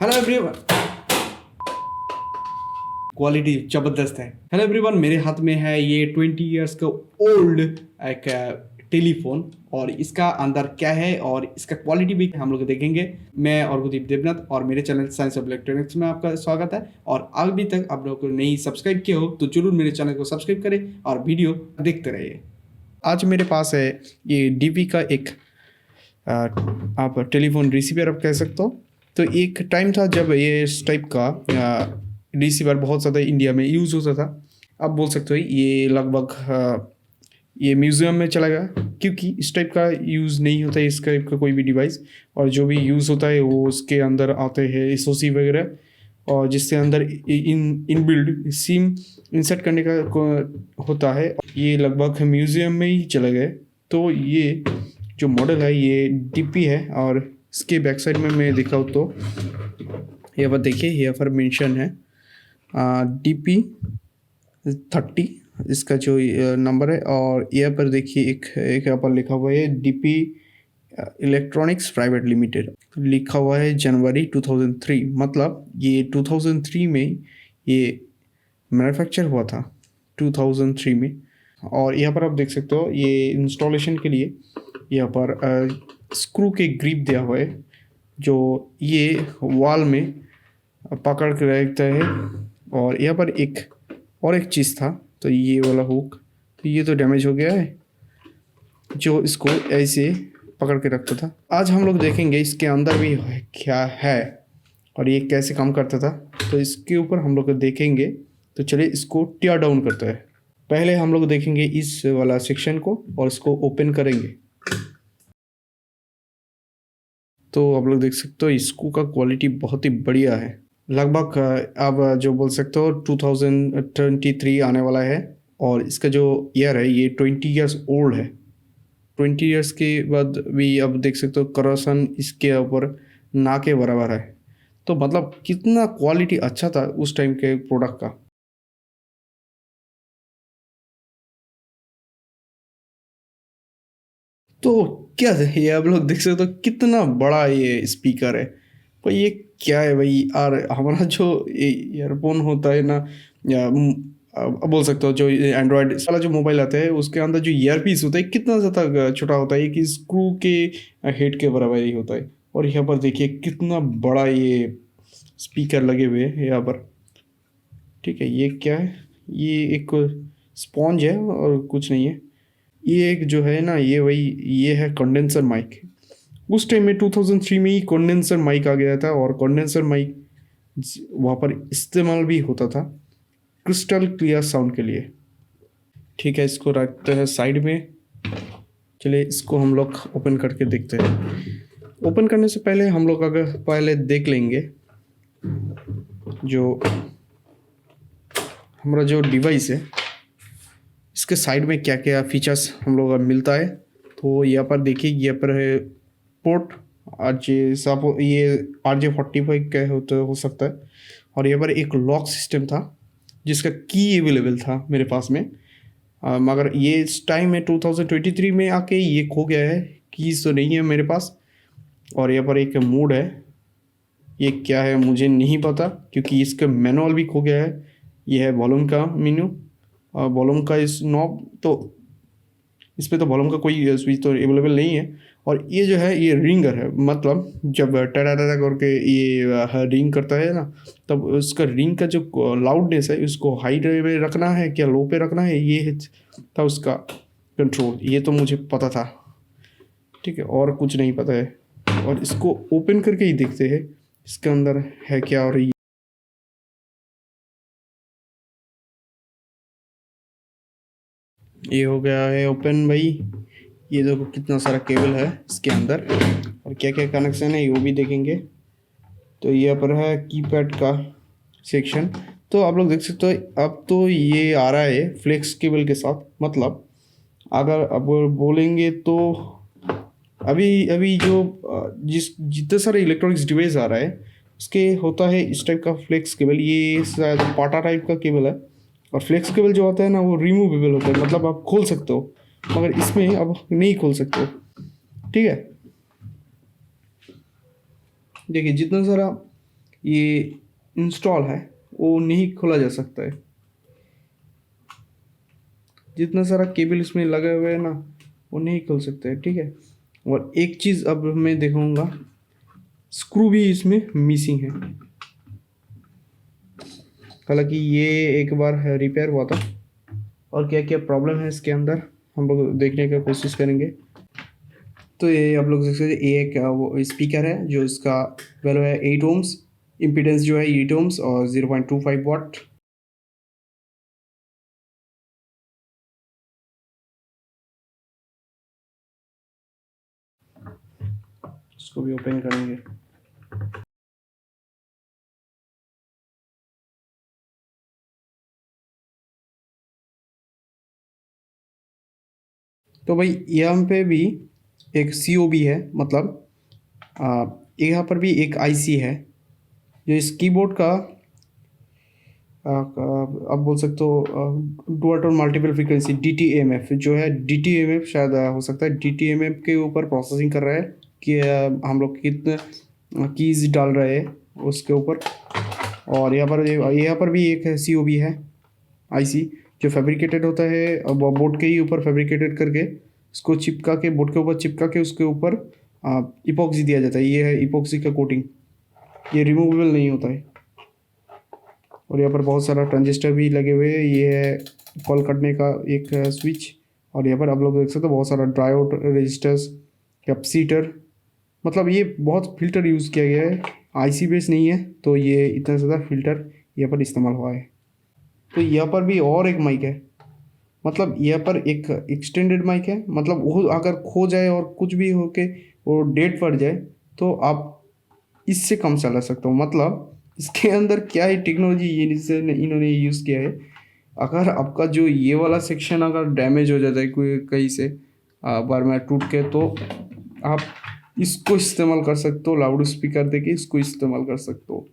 Hello everyone, quality ज़बरदस्त है। Hello everyone, मेरे हाथ में है ये 20 इयर्स का ओल्ड एक टेलीफोन, और इसका अंदर क्या है और इसका क्वालिटी भी हम लोग देखेंगे। मैं और गुरदीप देवनाथ, और मेरे चैनल साइंस ऑफ इलेक्ट्रॉनिक्स में आपका स्वागत है। और अभी तक आप लोगों को नहीं सब्सक्राइब किया हो तो जरूर मेरे चैनल को सब्सक्राइब करें और वीडियो देखते रहिए। आज मेरे पास है ये डीवी का एक आप टेलीफोन रिसीवर आप कह सकते हो। तो एक टाइम था जब ये इस टाइप का रिसीवर बहुत ज़्यादा इंडिया में यूज़ होता था। आप बोल सकते हो ये लगभग ये म्यूज़ियम में चला गया, क्योंकि इस टाइप का यूज़ नहीं होता है इस टाइप का कोई भी डिवाइस। और जो भी यूज़ होता है वो उसके अंदर आते हैं एसओसी वगैरह, और जिसके अंदर इनबिल्ड सिम इंसर्ट करने का होता है। ये लगभग म्यूज़ियम में ही चले गए। तो ये जो मॉडल है ये डीपी है, और इसके बैक साइड में मैं दिखाऊँ तो यहाँ पर देखिए, यहाँ पर मेंशन है DP30 इसका जो नंबर है। और यहाँ पर देखिए एक यहाँ पर लिखा हुआ है DP इलेक्ट्रॉनिक्स प्राइवेट लिमिटेड, लिखा हुआ है जनवरी 2003। मतलब ये 2003 में ये मैन्युफैक्चर हुआ था, 2003 में। और यहाँ पर आप देख सकते हो ये इंस्टॉलेशन के लिए यहाँ पर स्क्रू के ग्रिप दिया हुआ है, जो ये वॉल में पकड़ के रखता है। और यहाँ पर एक चीज़ था, तो ये वाला हुक, तो ये तो डैमेज हो गया है, जो इसको ऐसे पकड़ के रखता था। आज हम लोग देखेंगे इसके अंदर भी क्या है और ये कैसे काम करता था, तो इसके ऊपर हम लोग देखेंगे। तो चलिए इसको टियर डाउन करते हैं। पहले हम लोग देखेंगे इस वाला सेक्शन को और इसको ओपन करेंगे। तो आप लोग देख सकते हो इसको का क्वालिटी बहुत ही बढ़िया है। लगभग अब जो बोल सकते हो 2023 आने वाला है, और इसका जो ईयर है ये 20 इयर्स ओल्ड है। 20 इयर्स के बाद भी अब देख सकते हो करोशन इसके ऊपर ना के बराबर है। तो मतलब कितना क्वालिटी अच्छा था उस टाइम के प्रोडक्ट का। तो क्या है ये, आप लोग देख सकते हो कितना बड़ा ये स्पीकर है। पर ये क्या है भाई, और हमारा जो ईयरफोन होता है ना, या बोल सकते हो जो एंड्रॉयड वाला जो मोबाइल आता है उसके अंदर जो ईयरपीस होता है कितना ज़्यादा छोटा होता है कि स्क्रू के हेड के बराबर ही होता है। और यहाँ पर देखिए कितना बड़ा ये स्पीकर लगे हुए हैं यहाँ पर। ठीक है, ये क्या है, ये एक स्पॉन्ज है और कुछ नहीं है। ये एक जो है ना, ये वही ये है कंडेंसर माइक। उस टाइम में 2003 में ही कंडेंसर माइक आ गया था, और कंडेंसर माइक वहाँ पर इस्तेमाल भी होता था क्रिस्टल क्लियर साउंड के लिए। ठीक है, इसको रखते हैं साइड में। चलिए इसको हम लोग ओपन करके देखते हैं। ओपन करने से पहले हम लोग अगर पहले देख लेंगे जो हमारा जो डिवाइस है इसके साइड में क्या क्या फीचर्स हम लोग का मिलता है। तो यहाँ पर देखिए, यहाँ पर है पोर्ट ये RJ45 का हो सकता है। और यहाँ पर एक लॉक सिस्टम था जिसका की अवेलेबल था मेरे पास में, मगर ये इस टाइम में 2023 में आके ये खो गया है, कीज़ तो नहीं है मेरे पास। और यहाँ पर एक मोड है, ये क्या है मुझे नहीं पता, क्योंकि इसका मैनुअल भी खो गया है। ये है वॉल्यूम का मेन्यू, वॉल्यूम का इस नॉब, तो इस पर तो वॉल्यूम का कोई स्विच तो अवेलेबल नहीं है। और ये जो है ये रिंगर है, मतलब जब टरा करके ये रिंग करता है ना, तब उसका रिंग का जो लाउडनेस है उसको हाई में रखना है क्या लो पे रखना है, ये था उसका कंट्रोल। ये तो मुझे पता था, ठीक है, और कुछ नहीं पता है। और इसको ओपन करके ही देखते हैं इसके अंदर है क्या। और ये हो गया है ओपन भाई। ये देखो कितना सारा केबल है इसके अंदर, और क्या क्या कनेक्शन है वो भी देखेंगे। तो यहाँ पर है कीपैड का सेक्शन। तो आप लोग देख सकते हो अब तो ये आ रहा है फ्लेक्स केबल के साथ। मतलब अगर अब बोलेंगे तो अभी अभी जो जितने सारे इलेक्ट्रॉनिक्स डिवाइस आ रहा है उसके होता है इस टाइप का फ्लेक्स केबल। ये शायद पाटा टाइप का केबल है, और फ्लेक्स केबल जो होता है ना वो रिमूवेबल होता है, मतलब आप खोल सकते हो, मगर इसमें अब नहीं खोल सकते हो। ठीक है, देखिए जितना सारा ये इंस्टॉल है वो नहीं खोला जा सकता है। जितना सारा केबल इसमें लगे हुए है ना वो नहीं खोल सकते हैं, ठीक है। और एक चीज़ अब मैं दिखाऊंगा, स्क्रू भी इसमें मिसिंग है। हालांकि ये एक बार रिपेयर हुआ था, और क्या क्या प्रॉब्लम है इसके अंदर हम लोग देखने का कोशिश करेंगे। तो ये आप लोग देख सकते हैं, ये एक वो स्पीकर है जो इसका वैल्यू है 8 ओम्स, इम्पीडेंस जो है 8 ओम्स और 0.25 वाट। इसको भी ओपन करेंगे। तो भाई यहाँ पे भी एक COB है, मतलब यहाँ पर भी एक IC है जो इस कीबोर्ड का आप बोल सकते हो dual tone multiple frequency DTMF जो है, DTMF शायद हो सकता है DTMF के ऊपर प्रोसेसिंग कर रहा है कि हम लोग कितने कीज डाल रहे हैं उसके ऊपर। और यहाँ पर भी एक COB है IC जो फैब्रिकेटेड होता है, बोर्ड के ही ऊपर फैब्रिकेटेड करके इसको चिपका के, बोर्ड के ऊपर चिपका के उसके ऊपर इपॉक्सी दिया जाता है। ये है इपॉक्सी का कोटिंग, ये रिमूवेबल नहीं होता है। और यहाँ पर बहुत सारा ट्रांजिस्टर भी लगे हुए हैं। ये है कॉल करने का एक स्विच। और यहाँ पर आप लोग देख सकते हो बहुत सारा डायोड, रेजिस्टर्स, कैपेसिटर, मतलब ये बहुत फिल्टर यूज़ किया गया है। IC बेस नहीं है तो ये इतना ज़्यादा फिल्टर यहाँ पर इस्तेमाल हुआ है। तो यहाँ पर भी और एक माइक है, मतलब यहाँ पर एक एक्सटेंडेड माइक है, मतलब वो अगर खो जाए और कुछ भी हो के वो डेड पड़ जाए तो आप इससे कम चला सकते हो। मतलब इसके अंदर क्या है टेक्नोलॉजी ये इन्होंने यूज़ किया है। अगर आपका जो ये वाला सेक्शन अगर डैमेज हो जाता है कोई कहीं से बार में टूट के, तो आप इसको इस्तेमाल कर सकते हो, लाउड स्पीकर देके इसको इस्तेमाल कर सकते हो।